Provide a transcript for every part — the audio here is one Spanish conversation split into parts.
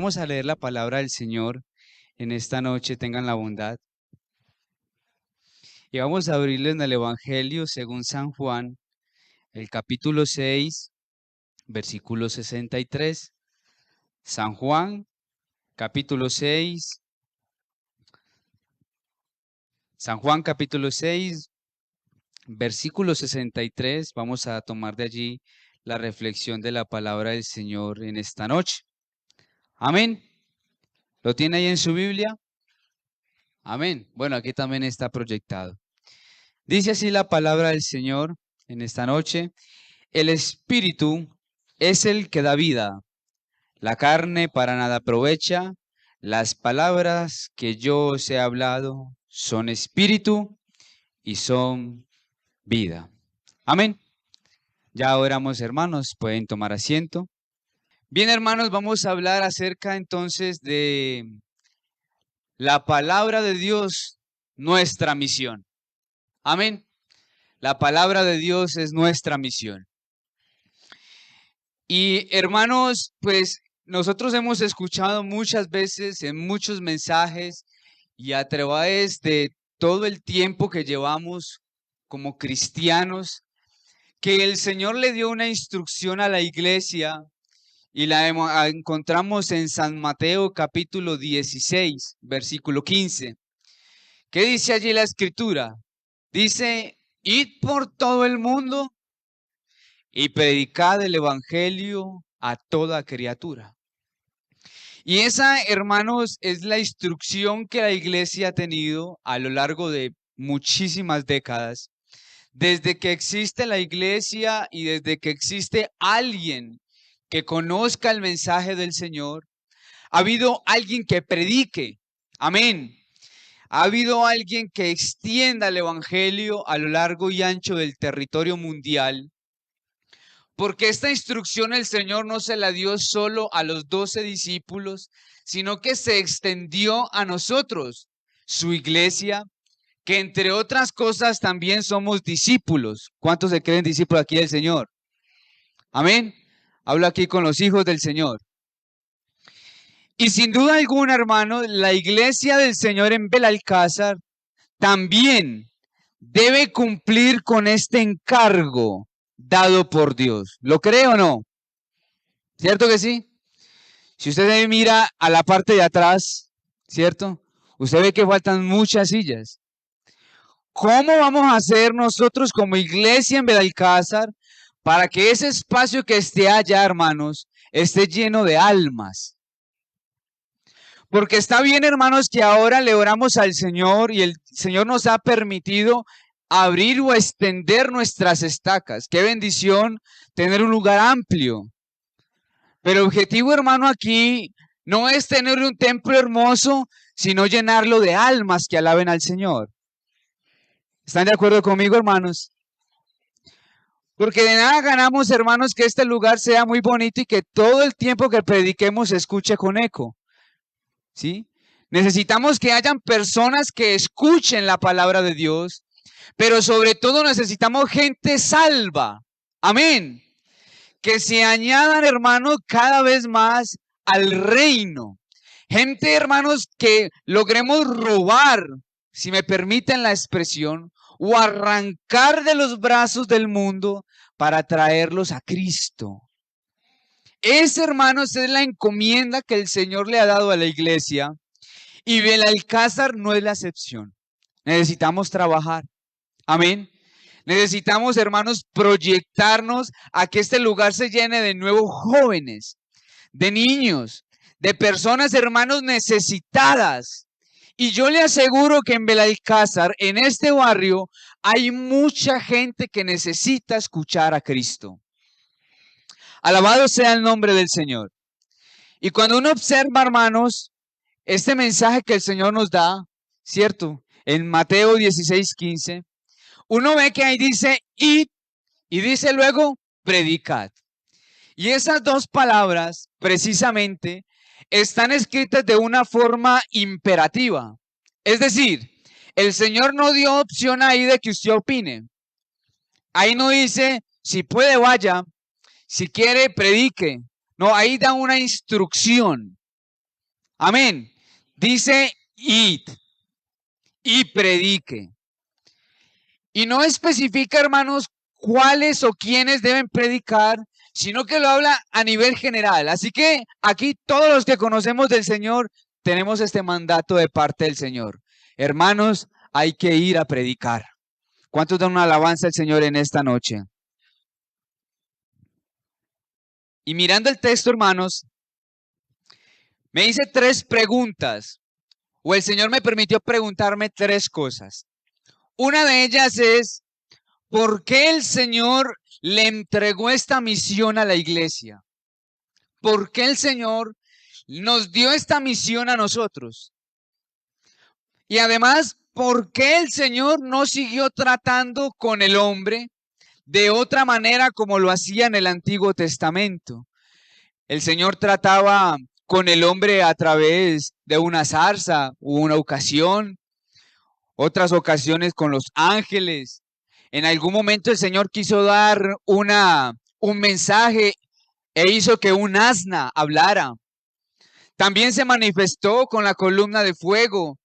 Vamos a leer la palabra del Señor en esta noche, tengan la bondad. Y vamos a abrirle en el Evangelio según San Juan, el capítulo 6, versículo 63. San Juan, capítulo 6. San Juan, capítulo 6, versículo 63. Vamos a tomar de allí la reflexión de la palabra del Señor en esta noche. Amén. ¿Lo tiene ahí en su Biblia? Amén. Bueno, aquí también está proyectado. Dice así la palabra del Señor en esta noche: el Espíritu es el que da vida, la carne para nada aprovecha, las palabras que yo os he hablado son espíritu y son vida. Amén. Ya oramos, hermanos, pueden tomar asiento. Bien, hermanos, vamos a hablar acerca entonces de la palabra de Dios, nuestra misión. Amén. La palabra de Dios es nuestra misión. Y hermanos, pues nosotros hemos escuchado muchas veces en muchos mensajes y a través de todo el tiempo que llevamos como cristianos, que el Señor le dio una instrucción a la iglesia y la encontramos en San Mateo capítulo 16, versículo 15. ¿Qué dice allí la escritura? Dice: id por todo el mundo y predicad el evangelio a toda criatura. Y esa, hermanos, es la instrucción que la iglesia ha tenido a lo largo de muchísimas décadas. Desde que existe la iglesia y desde que existe alguien que conozca el mensaje del Señor, ha habido alguien que predique. Amén. Ha habido alguien que extienda el evangelio a lo largo y ancho del territorio mundial. Porque esta instrucción el Señor no se la dio solo a los 12 discípulos, sino que se extendió a nosotros, su iglesia, que entre otras cosas también somos discípulos. ¿Cuántos se creen discípulos aquí del Señor? Amén. Hablo aquí con los hijos del Señor. Y sin duda alguna, hermano, la iglesia del Señor en Belalcázar también debe cumplir con este encargo dado por Dios. ¿Lo cree o no? ¿Cierto que sí? Si usted mira a la parte de atrás, ¿cierto? Usted ve que faltan muchas sillas. ¿Cómo vamos a hacer nosotros como iglesia en Belalcázar para que ese espacio que esté allá, hermanos, esté lleno de almas? Porque está bien, hermanos, que ahora le oramos al Señor y el Señor nos ha permitido abrir o extender nuestras estacas. Qué bendición tener un lugar amplio. Pero el objetivo, hermano, aquí no es tener un templo hermoso, sino llenarlo de almas que alaben al Señor. ¿Están de acuerdo conmigo, hermanos? Porque de nada ganamos, hermanos, que este lugar sea muy bonito y que todo el tiempo que prediquemos se escuche con eco. ¿Sí? Necesitamos que hayan personas que escuchen la palabra de Dios, pero sobre todo necesitamos gente salva. Amén. Que se añadan, hermanos, cada vez más al reino. Gente, hermanos, que logremos robar, si me permiten la expresión, o arrancar de los brazos del mundo para traerlos a Cristo. Esa, hermanos, es la encomienda que el Señor le ha dado a la iglesia, y Belalcázar no es la excepción. Necesitamos trabajar. Amén. Necesitamos, hermanos, proyectarnos a que este lugar se llene de nuevos jóvenes, de niños, de personas, hermanos, necesitadas. Y yo le aseguro que en Belalcázar, en este barrio, hay mucha gente que necesita escuchar a Cristo. Alabado sea el nombre del Señor. Y cuando uno observa, hermanos, este mensaje que el Señor nos da, ¿cierto? En Mateo 16:15, uno ve que ahí dice id y dice luego predicad. Y esas dos palabras precisamente están escritas de una forma imperativa. Es decir, el Señor no dio opción ahí de que usted opine. Ahí no dice, si puede vaya, si quiere predique. No, ahí da una instrucción. Amén. Dice, id y predique. Y no especifica, hermanos, cuáles o quiénes deben predicar, sino que lo habla a nivel general. Así que aquí todos los que conocemos del Señor tenemos este mandato de parte del Señor. Hermanos, hay que ir a predicar. ¿Cuántos dan una alabanza al Señor en esta noche? Y mirando el texto, hermanos, me hice tres preguntas, o el Señor me permitió preguntarme tres cosas. Una de ellas es, ¿por qué el Señor le entregó esta misión a la iglesia? ¿Por qué el Señor nos dio esta misión a nosotros? Y además, ¿por qué el Señor no siguió tratando con el hombre de otra manera como lo hacía en el Antiguo Testamento? El Señor trataba con el hombre a través de una zarza o una ocasión, otras ocasiones con los ángeles. En algún momento el Señor quiso dar un mensaje e hizo que un asna hablara. También se manifestó con la columna de fuego,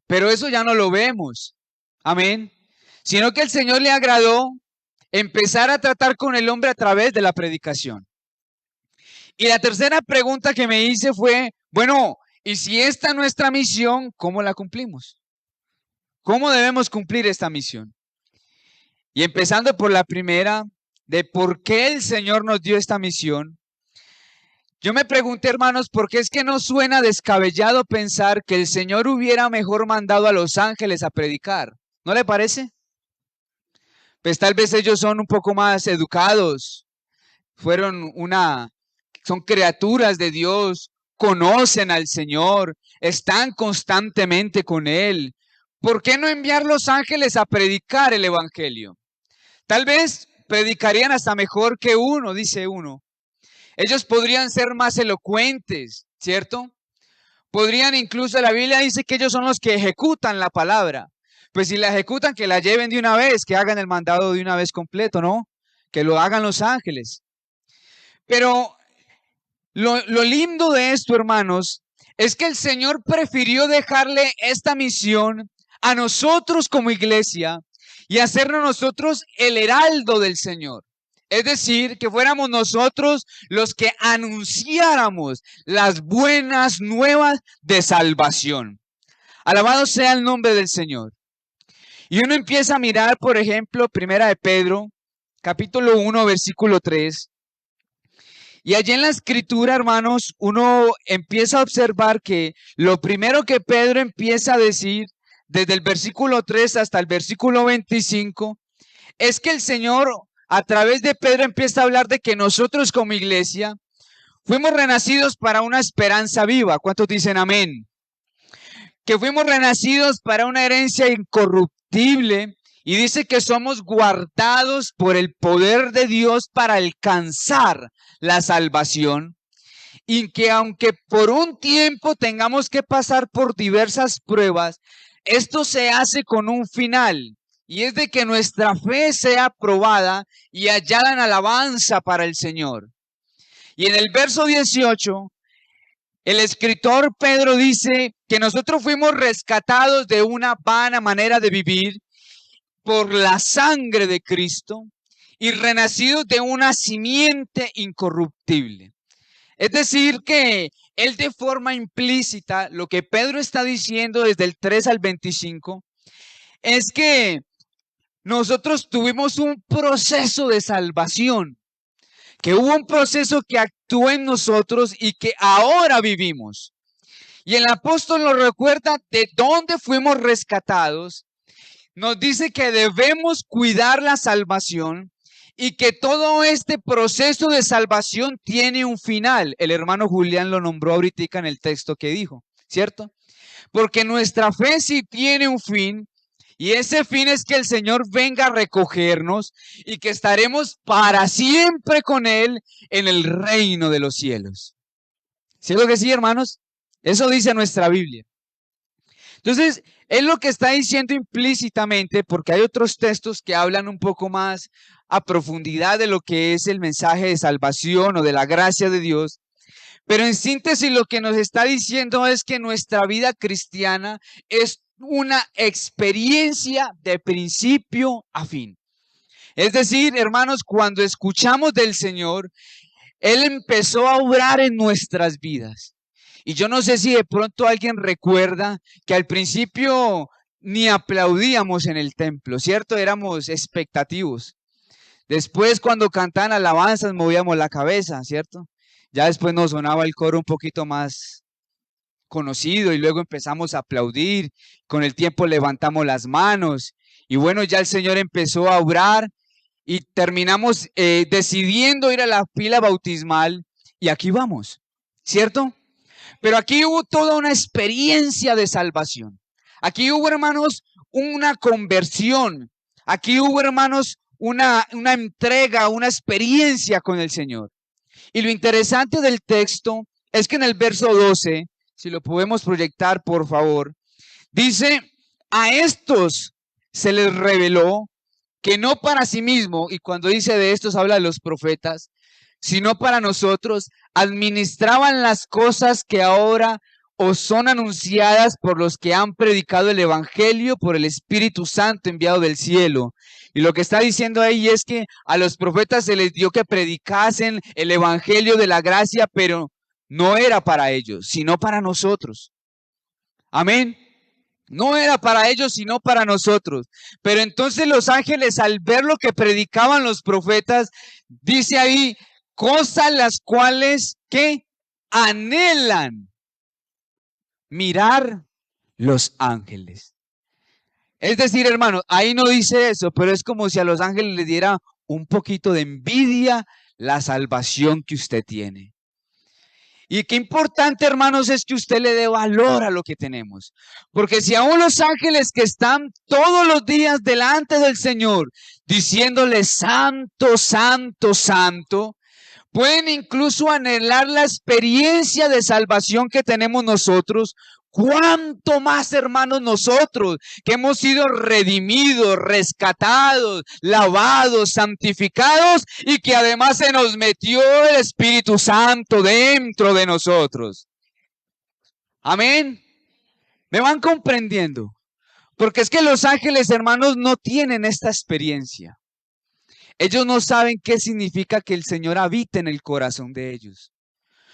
pero eso ya no lo vemos. Amén. Sino que el Señor le agradó empezar a tratar con el hombre a través de la predicación. Y la tercera pregunta que me hice fue, bueno, ¿y si esta es nuestra misión, cómo la cumplimos? ¿Cómo debemos cumplir esta misión? Y empezando por la primera, de por qué el Señor nos dio esta misión, yo me pregunté, hermanos, ¿por qué es que no suena descabellado pensar que el Señor hubiera mejor mandado a los ángeles a predicar? ¿No le parece? Pues tal vez ellos son un poco más educados, son criaturas de Dios, conocen al Señor, están constantemente con Él. ¿Por qué no enviar los ángeles a predicar el Evangelio? Tal vez predicarían hasta mejor que uno, dice uno. Ellos podrían ser más elocuentes, ¿cierto? Podrían incluso, la Biblia dice que ellos son los que ejecutan la palabra. Pues si la ejecutan, que la lleven de una vez, que hagan el mandado de una vez completo, ¿no? Que lo hagan los ángeles. Pero lo lindo de esto, hermanos, es que el Señor prefirió dejarle esta misión a nosotros como iglesia y hacernos nosotros el heraldo del Señor. Es decir, que fuéramos nosotros los que anunciáramos las buenas nuevas de salvación. Alabado sea el nombre del Señor. Y uno empieza a mirar, por ejemplo, Primera de Pedro, capítulo 1, versículo 3. Y allí en la escritura, hermanos, uno empieza a observar que lo primero que Pedro empieza a decir, desde el versículo 3 hasta el versículo 25, es que el Señor, a través de Pedro, empieza a hablar de que nosotros como iglesia fuimos renacidos para una esperanza viva. ¿Cuántos dicen amén? Que fuimos renacidos para una herencia incorruptible. Y dice que somos guardados por el poder de Dios para alcanzar la salvación. Y que aunque por un tiempo tengamos que pasar por diversas pruebas, esto se hace con un final. Y es de que nuestra fe sea probada y hallada en alabanza para el Señor. Y en el verso 18, el escritor Pedro dice que nosotros fuimos rescatados de una vana manera de vivir por la sangre de Cristo y renacidos de una simiente incorruptible. Es decir, que él de forma implícita, lo que Pedro está diciendo desde el 3 al 25, es que nosotros tuvimos un proceso de salvación, que hubo un proceso que actuó en nosotros y que ahora vivimos. Y el apóstol nos recuerda de dónde fuimos rescatados. Nos dice que debemos cuidar la salvación y que todo este proceso de salvación tiene un final. El hermano Julián lo nombró ahorita en el texto que dijo, ¿cierto? Porque nuestra fe sí tiene un fin y ese fin es que el Señor venga a recogernos y que estaremos para siempre con Él en el reino de los cielos. ¿Cierto que sí, hermanos? Eso dice nuestra Biblia. Entonces, es lo que está diciendo implícitamente, porque hay otros textos que hablan un poco más a profundidad de lo que es el mensaje de salvación o de la gracia de Dios. Pero en síntesis lo que nos está diciendo es que nuestra vida cristiana es una experiencia de principio a fin. Es decir, hermanos, cuando escuchamos del Señor, Él empezó a obrar en nuestras vidas. Y yo no sé si de pronto alguien recuerda que al principio ni aplaudíamos en el templo, ¿cierto? Éramos expectativos. Después, cuando cantaban alabanzas, movíamos la cabeza, ¿cierto? Ya después nos sonaba el coro un poquito más conocido y luego empezamos a aplaudir. Con el tiempo levantamos las manos y bueno, ya el Señor empezó a obrar y terminamos decidiendo ir a la pila bautismal y aquí vamos, ¿cierto? Pero aquí hubo toda una experiencia de salvación. Aquí hubo, hermanos, una conversión. Aquí hubo, hermanos, una entrega, una experiencia con el Señor. Y lo interesante del texto es que en el verso 12, si lo podemos proyectar, por favor, dice, a estos se les reveló que no para sí mismo, y cuando dice de estos habla de los profetas, sino para nosotros, administraban las cosas que ahora os son anunciadas por los que han predicado el Evangelio por el Espíritu Santo enviado del cielo. Y lo que está diciendo ahí es que a los profetas se les dio que predicasen el Evangelio de la gracia, pero no era para ellos, sino para nosotros. Amén. No era para ellos, sino para nosotros. Pero entonces los ángeles, al ver lo que predicaban los profetas, dice ahí, cosas las cuales que anhelan mirar los ángeles. Es decir, hermano, ahí no dice eso, pero es como si a los ángeles les diera un poquito de envidia la salvación que usted tiene. Y qué importante, hermanos, es que usted le dé valor a lo que tenemos. Porque si aún los ángeles que están todos los días delante del Señor, diciéndole santo, santo, santo, pueden incluso anhelar la experiencia de salvación que tenemos nosotros. ¿Cuánto más, hermanos, nosotros que hemos sido redimidos, rescatados, lavados, santificados y que además se nos metió el Espíritu Santo dentro de nosotros? Amén. ¿Me van comprendiendo? Porque es que los ángeles, hermanos, no tienen esta experiencia. Ellos no saben qué significa que el Señor habite en el corazón de ellos.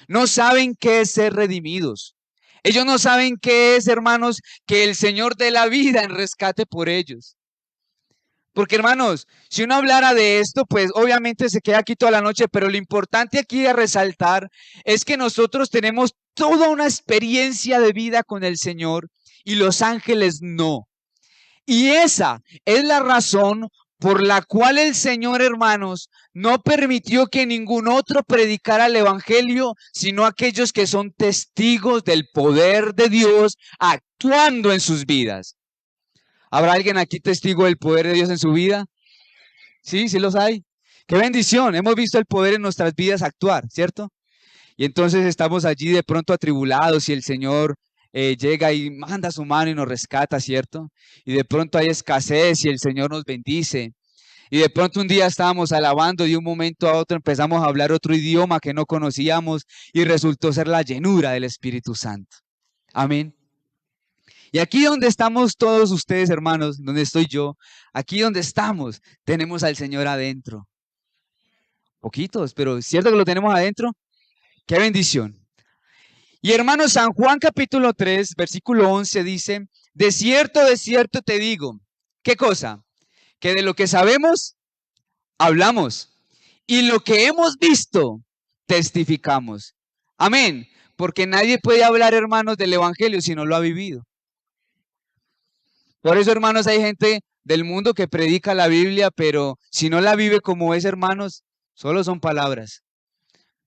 No saben qué es ser redimidos. Ellos no saben qué es, hermanos, que el Señor dé la vida en rescate por ellos. Porque, hermanos, si uno hablara de esto, pues obviamente se queda aquí toda la noche, pero lo importante aquí a resaltar es que nosotros tenemos toda una experiencia de vida con el Señor y los ángeles no. Y esa es la razón por la cual el Señor, hermanos, no permitió que ningún otro predicara el Evangelio, sino aquellos que son testigos del poder de Dios actuando en sus vidas. ¿Habrá alguien aquí testigo del poder de Dios en su vida? Sí, sí los hay. ¡Qué bendición! Hemos visto el poder en nuestras vidas actuar, ¿cierto? Y entonces estamos allí de pronto atribulados y el Señor llega y manda su mano y nos rescata, ¿cierto? Y de pronto hay escasez y el Señor nos bendice. Y de pronto un día estábamos alabando y de un momento a otro empezamos a hablar otro idioma que no conocíamos y resultó ser la llenura del Espíritu Santo. Amén. Y aquí donde estamos todos ustedes, hermanos, donde estoy yo, aquí donde estamos, tenemos al Señor adentro. Poquitos, pero ¿es cierto que lo tenemos adentro? ¡Qué bendición! Y hermanos, San Juan capítulo 3, versículo 11 dice, de cierto te digo, ¿qué cosa? Que de lo que sabemos, hablamos. Y lo que hemos visto, testificamos. Amén. Porque nadie puede hablar, hermanos, del Evangelio si no lo ha vivido. Por eso, hermanos, hay gente del mundo que predica la Biblia, pero si no la vive como es, hermanos, solo son palabras.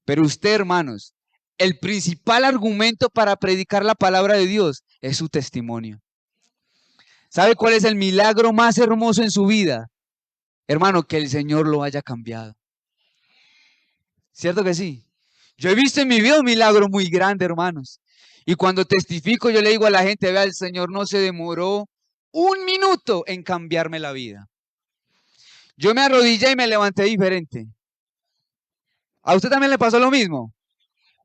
Pero usted, hermanos, el principal argumento para predicar la palabra de Dios es su testimonio. ¿Sabe cuál es el milagro más hermoso en su vida? Hermano, que el Señor lo haya cambiado. ¿Cierto que sí? Yo he visto en mi vida un milagro muy grande, hermanos. Y cuando testifico, yo le digo a la gente, vea, el Señor no se demoró un minuto en cambiarme la vida. Yo me arrodillé y me levanté diferente. ¿A usted también le pasó lo mismo?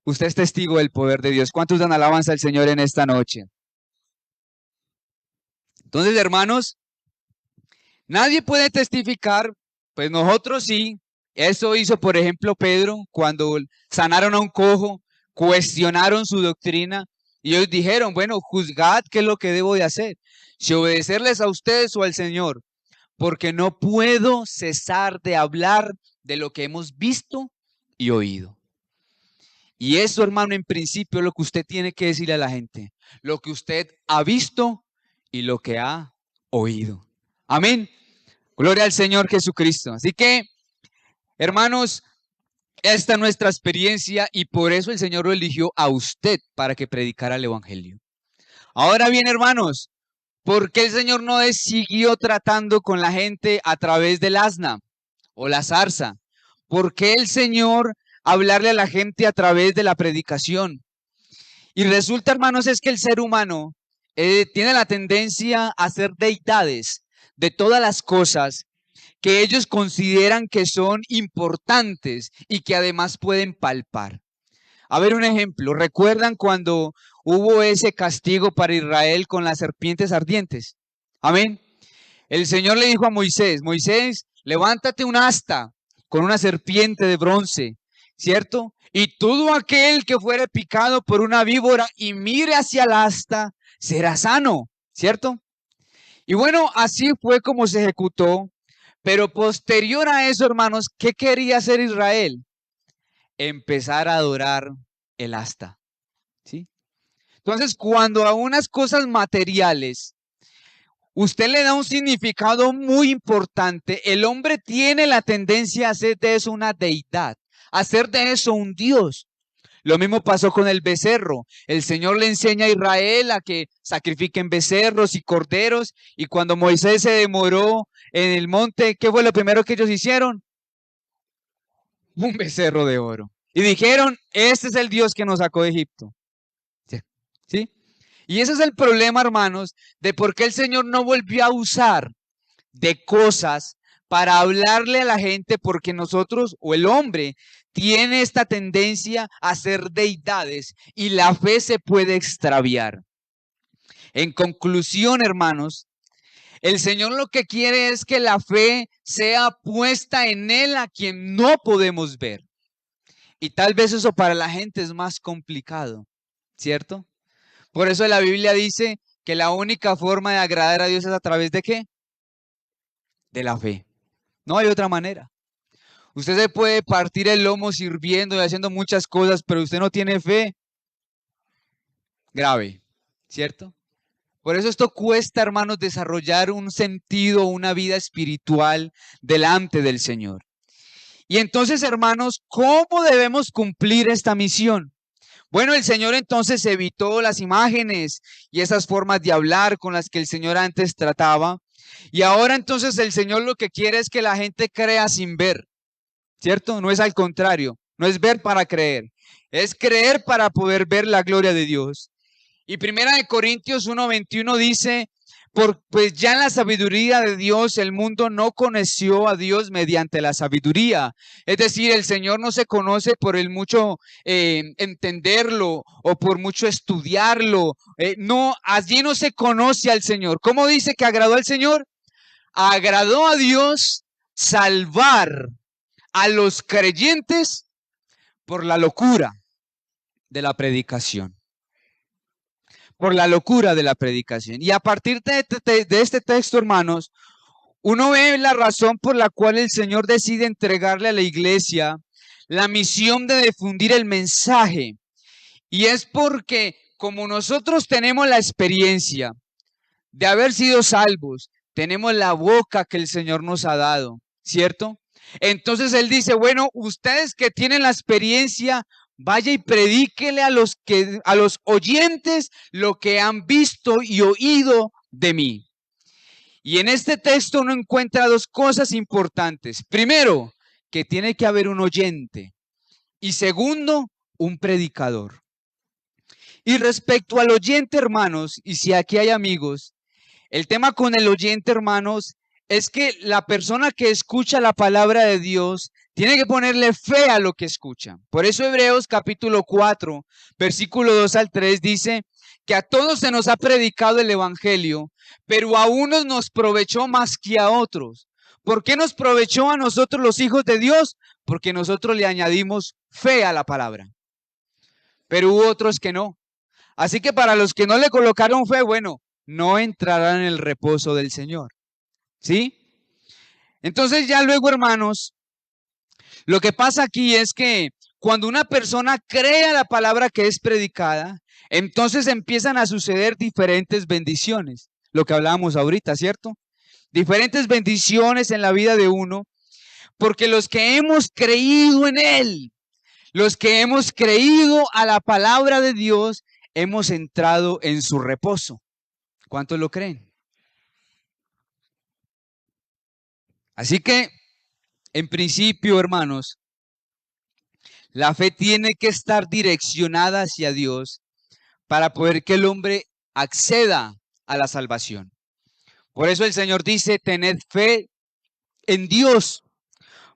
Usted es testigo del poder de Dios. ¿Cuántos dan alabanza al Señor en esta noche? Entonces, hermanos, nadie puede testificar, pues nosotros sí. Eso hizo, por ejemplo, Pedro cuando sanaron a un cojo, cuestionaron su doctrina y ellos dijeron, bueno, juzgad qué es lo que debo de hacer, si obedecerles a ustedes o al Señor, porque no puedo cesar de hablar de lo que hemos visto y oído. Y eso, hermano, en principio es lo que usted tiene que decirle a la gente, lo que usted ha visto y lo que ha oído. Amén. Gloria al Señor Jesucristo. Así que, hermanos, esta es nuestra experiencia y por eso el Señor lo eligió a usted para que predicara el Evangelio. Ahora bien, hermanos, ¿por qué el Señor no siguió tratando con la gente a través del asna o la zarza? ¿Por qué el Señor hablarle a la gente a través de la predicación? Y resulta, hermanos, es que el ser humano tiene la tendencia a ser deidades de todas las cosas que ellos consideran que son importantes y que además pueden palpar. A ver un ejemplo, ¿recuerdan cuando hubo ese castigo para Israel con las serpientes ardientes? Amén. El Señor le dijo a Moisés, Moisés, levántate un asta con una serpiente de bronce, ¿cierto? Y todo aquel que fuere picado por una víbora y mire hacia el asta, será sano, ¿cierto? Y bueno, así fue como se ejecutó. Pero posterior a eso, hermanos, ¿qué quería hacer Israel? Empezar a adorar el asta, ¿sí? Entonces, cuando a unas cosas materiales usted le da un significado muy importante, el hombre tiene la tendencia a hacer de eso una deidad, a hacer de eso un Dios. Lo mismo pasó con el becerro. El Señor le enseña a Israel a que sacrifiquen becerros y corderos. Y cuando Moisés se demoró en el monte, ¿qué fue lo primero que ellos hicieron? Un becerro de oro. Y dijeron, este es el Dios que nos sacó de Egipto. ¿Sí? Y ese es el problema, hermanos, de por qué el Señor no volvió a usar de cosas para hablarle a la gente, porque nosotros o el hombre tiene esta tendencia a ser deidades y la fe se puede extraviar. En conclusión, hermanos, el Señor lo que quiere es que la fe sea puesta en Él a quien no podemos ver. Y tal vez eso para la gente es más complicado, ¿cierto? Por eso la Biblia dice que la única forma de agradar a Dios es a través de ¿qué? De la fe. No hay otra manera. Usted se puede partir el lomo sirviendo y haciendo muchas cosas, pero usted no tiene fe. Grave, ¿cierto? Por eso esto cuesta, hermanos, desarrollar un sentido, una vida espiritual delante del Señor. Y entonces, hermanos, ¿cómo debemos cumplir esta misión? Bueno, el Señor entonces evitó las imágenes y esas formas de hablar con las que el Señor antes trataba. Y ahora entonces el Señor lo que quiere es que la gente crea sin ver, ¿cierto? No es al contrario, no es ver para creer, es creer para poder ver la gloria de Dios. Y Primera de Corintios 1:21 dice, pues ya en la sabiduría de Dios el mundo no conoció a Dios mediante la sabiduría. Es decir, el Señor no se conoce por el mucho entenderlo o por mucho estudiarlo. No, allí no se conoce al Señor. ¿Cómo dice que agradó al Señor? Agradó a Dios salvar a los creyentes por la locura de la predicación. Por la locura de la predicación. Y a partir de este texto, hermanos, uno ve la razón por la cual el Señor decide entregarle a la iglesia la misión de difundir el mensaje. Y es porque como nosotros tenemos la experiencia de haber sido salvos, tenemos la boca que el Señor nos ha dado, ¿cierto? Entonces Él dice, bueno, ustedes que tienen la experiencia, vaya y predíquele a los oyentes lo que han visto y oído de mí. Y en este texto uno encuentra dos cosas importantes. Primero, que tiene que haber un oyente. Y segundo, un predicador. Y respecto al oyente, hermanos, y si aquí hay amigos, el tema con el oyente, hermanos, es que la persona que escucha la palabra de Dios Tiene que ponerle fe a lo que escucha. Por eso Hebreos capítulo 4, versículo 2 al 3 dice que a todos se nos ha predicado el evangelio, pero a unos nos provechó más que a otros. ¿Por qué nos provechó a nosotros los hijos de Dios? Porque nosotros le añadimos fe a la palabra. Pero hubo otros que no. Así que para los que no le colocaron fe, bueno, no entrarán en el reposo del Señor. ¿Sí? Entonces ya luego, hermanos, lo que pasa aquí es que cuando una persona cree a la palabra que es predicada, entonces empiezan a suceder diferentes bendiciones. Lo que hablábamos ahorita, ¿cierto? Diferentes bendiciones en la vida de uno, porque los que hemos creído en Él, los que hemos creído a la palabra de Dios, hemos entrado en su reposo. ¿Cuántos lo creen? Así que, en principio, hermanos, la fe tiene que estar direccionada hacia Dios para poder que el hombre acceda a la salvación. Por eso el Señor dice, tened fe en Dios,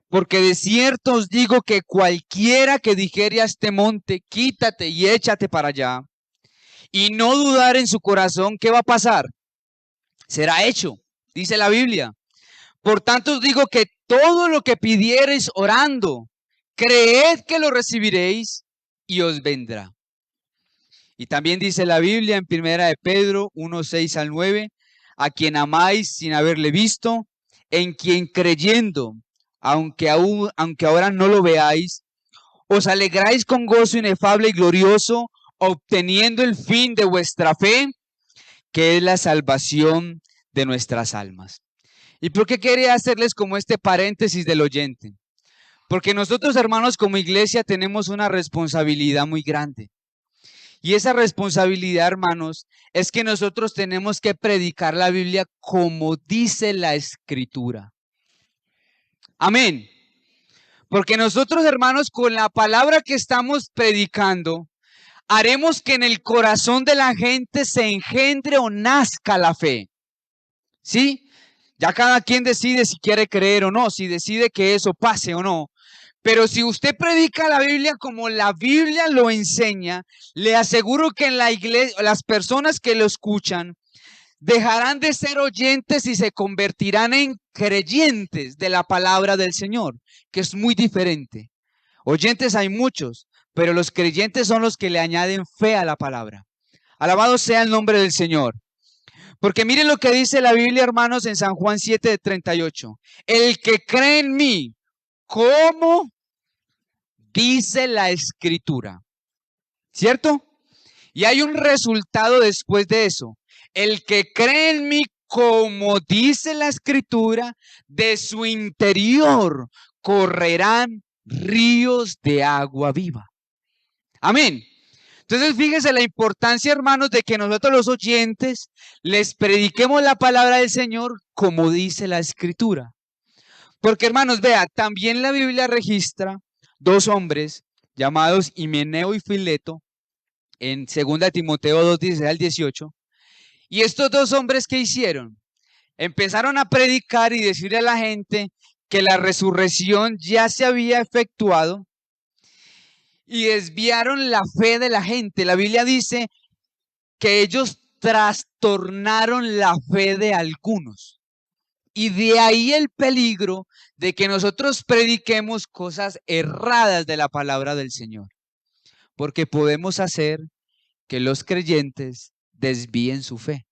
porque de cierto os digo que cualquiera que dijere a este monte, quítate y échate para allá, y no dudar en su corazón, ¿qué va a pasar? Será hecho, dice la Biblia. Por tanto os digo que todo lo que pidiereis orando, creed que lo recibiréis y os vendrá. Y también dice la Biblia en Primera de Pedro 1, 6 al 9, a quien amáis sin haberle visto, en quien creyendo, aunque ahora no lo veáis, os alegráis con gozo inefable y glorioso, obteniendo el fin de vuestra fe, que es la salvación de nuestras almas. ¿Y por qué quería hacerles como este paréntesis del oyente? Porque nosotros, hermanos, como iglesia tenemos una responsabilidad muy grande. Y esa responsabilidad, hermanos, es que nosotros tenemos que predicar la Biblia como dice la Escritura. Amén. Porque nosotros, hermanos, con la palabra que estamos predicando, haremos que en el corazón de la gente se engendre o nazca la fe. ¿Sí? Ya cada quien decide si quiere creer o no, si decide que eso pase o no. Pero si usted predica la Biblia como la Biblia lo enseña, le aseguro que en la iglesia, las personas que lo escuchan dejarán de ser oyentes y se convertirán en creyentes de la palabra del Señor, que es muy diferente. Oyentes hay muchos, pero los creyentes son los que le añaden fe a la palabra. Alabado sea el nombre del Señor. Porque miren lo que dice la Biblia, hermanos, en San Juan 7:38. El que cree en mí, ¿cómo dice la Escritura? ¿Cierto? Y hay un resultado después de eso. El que cree en mí, como dice la Escritura, de su interior correrán ríos de agua viva. Amén. Entonces, fíjense la importancia, hermanos, de que nosotros los oyentes les prediquemos la palabra del Señor como dice la Escritura. Porque, hermanos, vea, también la Biblia registra dos hombres llamados Himeneo y Fileto en 2 Timoteo 2, 16 al 18. Y estos dos hombres, ¿qué hicieron? Empezaron a predicar y decirle a la gente que la resurrección ya se había efectuado y desviaron la fe de la gente. La Biblia dice que ellos trastornaron la fe de algunos. Y de ahí el peligro de que nosotros prediquemos cosas erradas de la palabra del Señor. Porque podemos hacer que los creyentes desvíen su fe.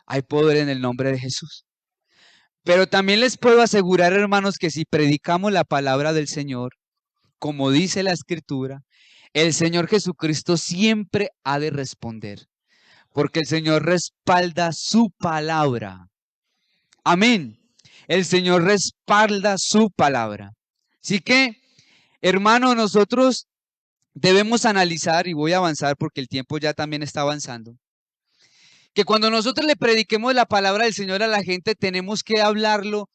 Hay poder en el nombre de Jesús. Pero también les puedo asegurar, hermanos, que si predicamos la palabra del Señor, como dice la Escritura, el Señor Jesucristo siempre ha de responder, porque el Señor respalda su palabra. Amén. El Señor respalda su palabra. Así que, hermano, nosotros debemos analizar, y voy a avanzar porque el tiempo ya también está avanzando, que cuando nosotros le prediquemos la palabra del Señor a la gente, tenemos que hablarlo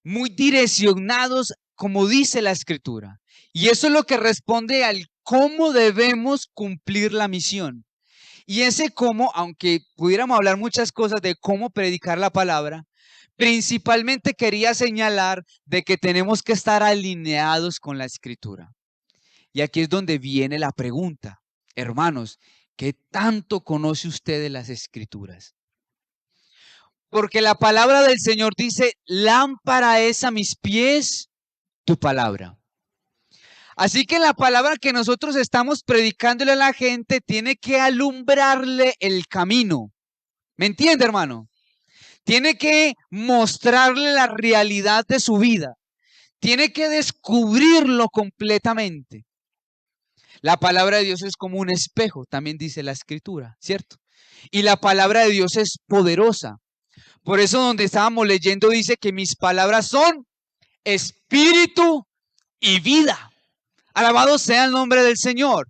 muy direccionados, como dice la Escritura. Y eso es lo que responde al cómo debemos cumplir la misión. Y ese cómo, aunque pudiéramos hablar muchas cosas de cómo predicar la palabra, principalmente quería señalar de que tenemos que estar alineados con la Escritura. Y aquí es donde viene la pregunta. Hermanos, ¿qué tanto conoce usted de las Escrituras? Porque la palabra del Señor dice, lámpara es a mis pies tu palabra. Así que la palabra que nosotros estamos predicándole a la gente tiene que alumbrarle el camino. ¿Me entiende, hermano? Tiene que mostrarle la realidad de su vida. Tiene que descubrirlo completamente. La palabra de Dios es como un espejo, también dice la Escritura, ¿cierto? Y la palabra de Dios es poderosa. Por eso donde estábamos leyendo dice que mis palabras son espíritu y vida. Alabado sea el nombre del Señor.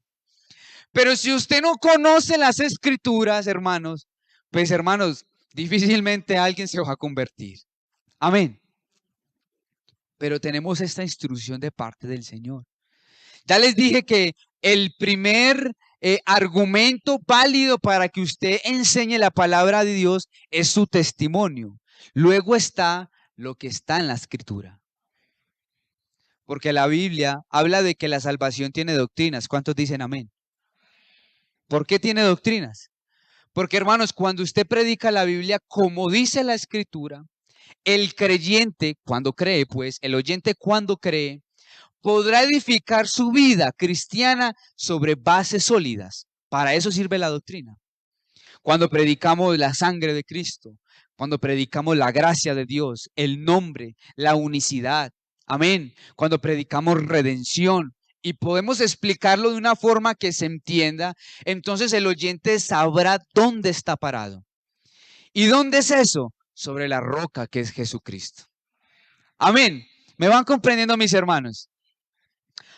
Pero si usted no conoce las Escrituras, hermanos, pues hermanos, difícilmente alguien se va a convertir. Amén. Pero tenemos esta instrucción de parte del Señor. Ya les dije que el primer argumento válido para que usted enseñe la palabra de Dios es su testimonio. Luego está lo que está en la Escritura. Porque la Biblia habla de que la salvación tiene doctrinas. ¿Cuántos dicen amén? ¿Por qué tiene doctrinas? Porque, hermanos, cuando usted predica la Biblia como dice la Escritura, el creyente, cuando cree, pues, el oyente cuando cree, podrá edificar su vida cristiana sobre bases sólidas. Para eso sirve la doctrina. Cuando predicamos la sangre de Cristo, cuando predicamos la gracia de Dios, el nombre, la unicidad. Amén. Cuando predicamos redención y podemos explicarlo de una forma que se entienda, entonces el oyente sabrá dónde está parado. ¿Y dónde es eso? Sobre la roca que es Jesucristo. Amén. ¿Me van comprendiendo, mis hermanos?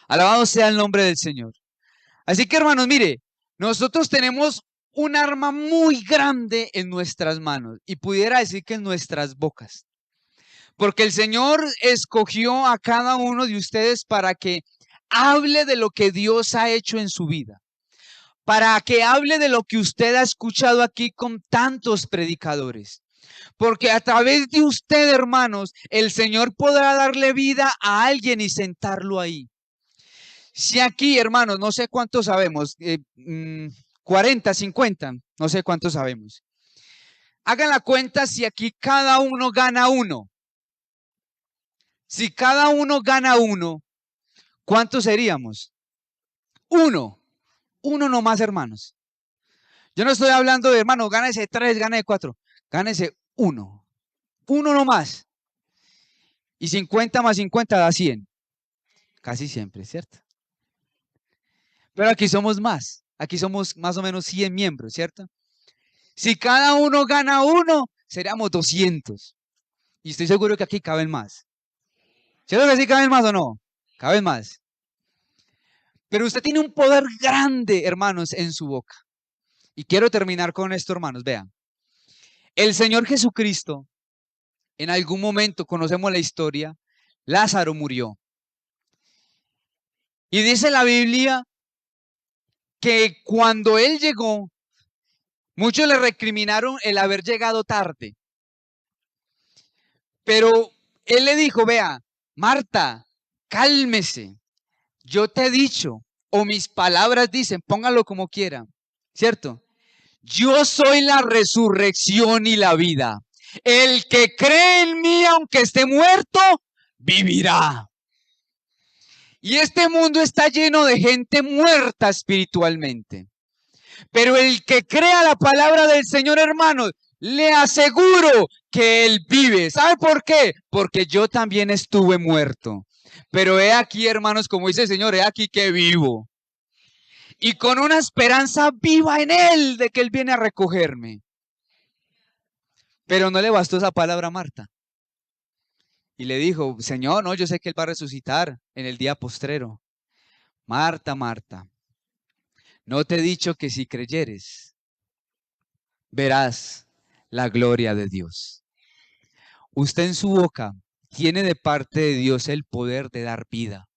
Alabado sea el nombre del Señor. Así que, hermanos, mire, nosotros tenemos un arma muy grande en nuestras manos y pudiera decir que en nuestras bocas. Porque el Señor escogió a cada uno de ustedes para que hable de lo que Dios ha hecho en su vida. Para que hable de lo que usted ha escuchado aquí con tantos predicadores. Porque a través de usted, hermanos, el Señor podrá darle vida a alguien y sentarlo ahí. Si aquí, hermanos, no sé cuántos sabemos, 40, 50, no sé cuántos sabemos. Hagan la cuenta si aquí cada uno gana uno. Si cada uno gana uno, ¿cuántos seríamos? Uno. Uno nomás, hermanos. Yo no estoy hablando de, hermano, gánese 3, gánese 4. Gánese uno. Uno nomás. Y 50 más 50 da 100. Casi siempre, ¿cierto? Pero aquí somos más. Aquí somos más o menos 100 miembros, ¿cierto? Si cada uno gana uno, seríamos 200. Y estoy seguro que aquí caben más. ¿Cierto que sí caben más o no? Caben más. Pero usted tiene un poder grande, hermanos, en su boca. Y quiero terminar con esto, hermanos. Vean. El Señor Jesucristo, en algún momento, conocemos la historia, Lázaro murió. Y dice la Biblia que cuando Él llegó, muchos le recriminaron el haber llegado tarde. Pero Él le dijo, vea, Marta, cálmese. Yo te he dicho, o mis palabras dicen, póngalo como quiera, ¿cierto? Yo soy la resurrección y la vida. El que cree en mí, aunque esté muerto, vivirá. Y este mundo está lleno de gente muerta espiritualmente. Pero el que crea la palabra del Señor, hermanos, le aseguro que Él vive. ¿Sabe por qué? Porque yo también estuve muerto. Pero he aquí, hermanos, como dice el Señor, he aquí que vivo. Y con una esperanza viva en Él de que Él viene a recogerme. Pero no le bastó esa palabra a Marta. Y le dijo, Señor, no, yo sé que Él va a resucitar en el día postrero. Marta, Marta, no te he dicho que si creyeres, verás la gloria de Dios. Usted en su boca tiene de parte de Dios el poder de dar vida.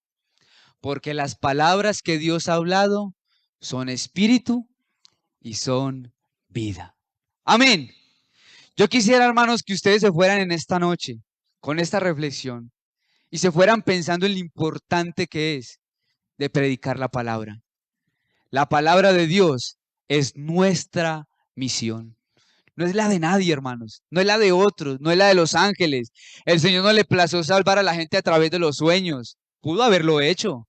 Porque las palabras que Dios ha hablado son espíritu y son vida. Amén. Yo quisiera, hermanos, que ustedes se fueran en esta noche con esta reflexión y se fueran pensando en lo importante que es de predicar la palabra. La palabra de Dios es nuestra misión. No es la de nadie, hermanos. No es la de otros, no es la de los ángeles. El Señor no le plació salvar a la gente a través de los sueños. Pudo haberlo hecho.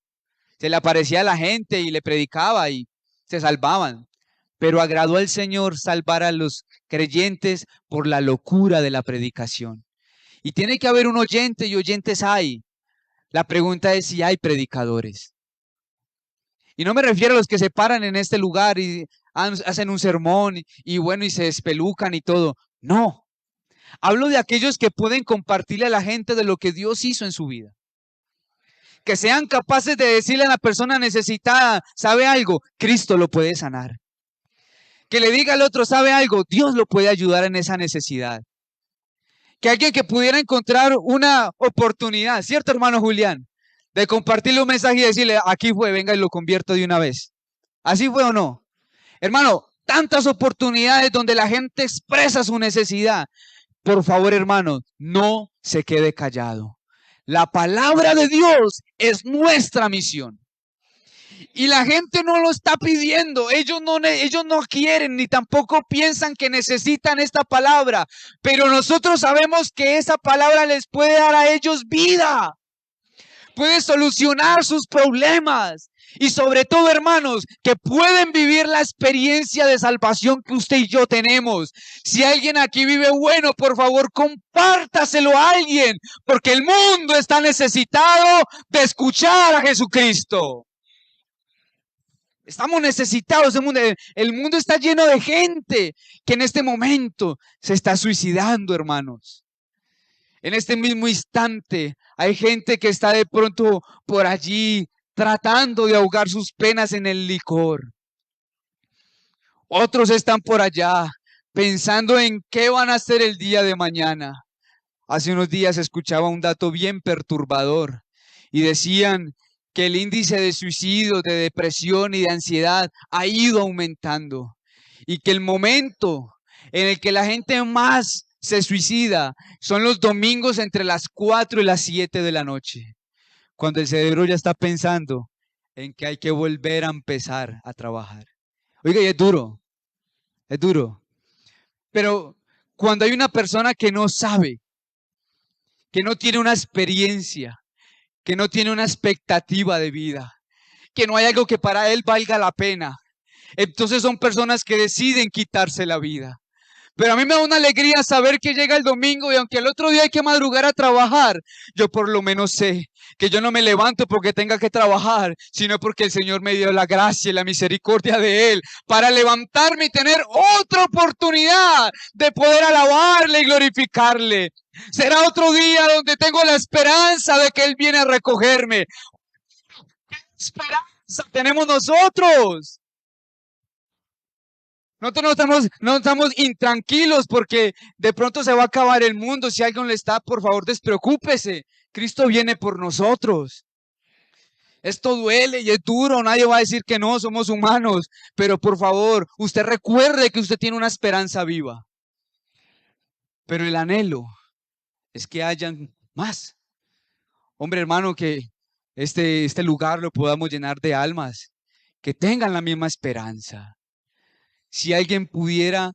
Se le aparecía a la gente y le predicaba y se salvaban. Pero agradó al Señor salvar a los creyentes por la locura de la predicación. Y tiene que haber un oyente y oyentes hay. La pregunta es si hay predicadores. Y no me refiero a los que se paran en este lugar y hacen un sermón y bueno, y se despelucan y todo. No, hablo de aquellos que pueden compartirle a la gente de lo que Dios hizo en su vida. Que sean capaces de decirle a la persona necesitada, ¿sabe algo? Cristo lo puede sanar. Que le diga al otro, ¿sabe algo? Dios lo puede ayudar en esa necesidad. Que alguien que pudiera encontrar una oportunidad, ¿cierto, hermano Julián? De compartirle un mensaje y decirle, aquí fue, venga y lo convierto de una vez. ¿Así fue o no? Hermano, tantas oportunidades donde la gente expresa su necesidad. Por favor, hermano, no se quede callado. La palabra de Dios es nuestra misión. Y la gente no lo está pidiendo. Ellos no quieren ni tampoco piensan que necesitan esta palabra. Pero nosotros sabemos que esa palabra les puede dar a ellos vida. Puede solucionar sus problemas. Y sobre todo, hermanos, que pueden vivir la experiencia de salvación que usted y yo tenemos. Si alguien aquí vive bueno, por favor, compártaselo a alguien, porque el mundo está necesitado de escuchar a Jesucristo. Estamos necesitados de mundo. El mundo está lleno de gente que en este momento se está suicidando, hermanos. En este mismo instante hay gente que está de pronto por allí tratando de ahogar sus penas en el licor. Otros están por allá pensando en qué van a hacer el día de mañana. Hace unos días escuchaba un dato bien perturbador y decían que el índice de suicidio, de depresión y de ansiedad ha ido aumentando y que el momento en el que la gente más se suicida son los domingos entre las 4 y las 7 de la noche, cuando el cerebro ya está pensando en que hay que volver a empezar a trabajar. Oiga, y es duro, es duro. Pero cuando hay una persona que no sabe, que no tiene una experiencia, que no tiene una expectativa de vida, que no hay algo que para él valga la pena, entonces son personas que deciden quitarse la vida. Pero a mí me da una alegría saber que llega el domingo y aunque el otro día hay que madrugar a trabajar, yo por lo menos sé que yo no me levanto porque tenga que trabajar, sino porque el Señor me dio la gracia y la misericordia de Él para levantarme y tener otra oportunidad de poder alabarle y glorificarle. Será otro día donde tengo la esperanza de que Él viene a recogerme. ¿Qué esperanza tenemos nosotros? Nosotros no estamos intranquilos porque de pronto se va a acabar el mundo. Si alguien le está, por favor, despreocúpese. Cristo viene por nosotros. Esto duele y es duro, nadie va a decir que no, somos humanos. Pero por favor, usted recuerde que usted tiene una esperanza viva. Pero el anhelo es que hayan más. Hombre, hermano, que este lugar lo podamos llenar de almas que tengan la misma esperanza. Si alguien pudiera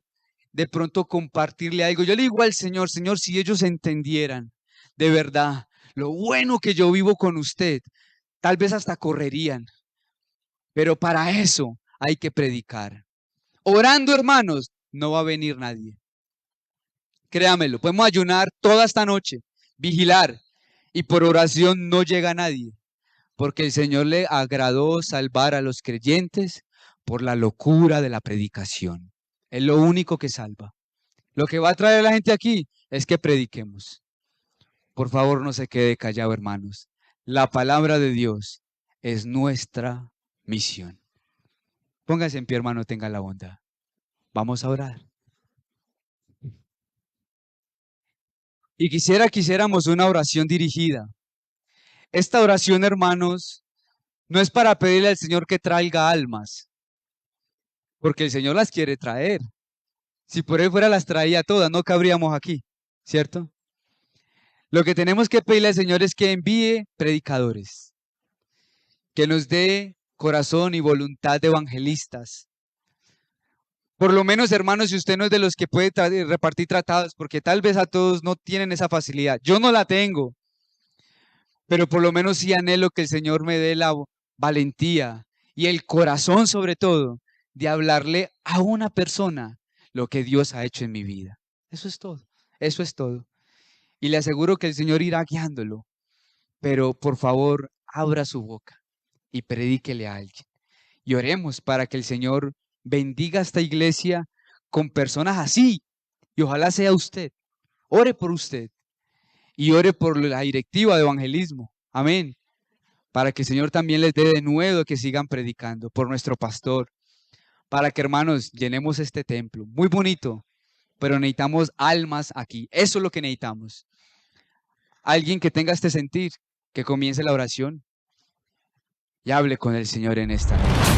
de pronto compartirle algo, yo le digo al Señor, Señor, si ellos entendieran de verdad lo bueno que yo vivo con usted, tal vez hasta correrían. Pero para eso hay que predicar. Orando, hermanos, no va a venir nadie. Créamelo, podemos ayunar toda esta noche, vigilar, y por oración no llega nadie, porque el Señor le agradó salvar a los creyentes por la locura de la predicación. Es lo único que salva. Lo que va a traer a la gente aquí es que prediquemos. Por favor, no se quede callado, hermanos. La palabra de Dios es nuestra misión. Póngase en pie, hermano, tenga la bondad. Vamos a orar. Y quisiéramos una oración dirigida. Esta oración, hermanos, no es para pedirle al Señor que traiga almas, porque el Señor las quiere traer. Si por él fuera las traía todas, no cabríamos aquí, ¿cierto? Lo que tenemos que pedirle al Señor es que envíe predicadores, que nos dé corazón y voluntad de evangelistas. Por lo menos, hermanos, si usted no es de los que puede repartir tratados, porque tal vez a todos no tienen esa facilidad. Yo no la tengo, pero por lo menos sí anhelo que el Señor me dé la valentía y el corazón sobre todo de hablarle a una persona lo que Dios ha hecho en mi vida. Eso es todo, eso es todo. Y le aseguro que el Señor irá guiándolo, pero por favor, abra su boca y predíquele a alguien. Y oremos para que el Señor bendiga esta iglesia con personas así. Y ojalá sea usted. Ore por usted y ore por la directiva de evangelismo. Amén. Para que el Señor también les dé de nuevo que sigan predicando por nuestro pastor. Para que, hermanos, llenemos este templo. Muy bonito, pero necesitamos almas aquí. Eso es lo que necesitamos. Alguien que tenga este sentir, que comience la oración y hable con el Señor en esta noche.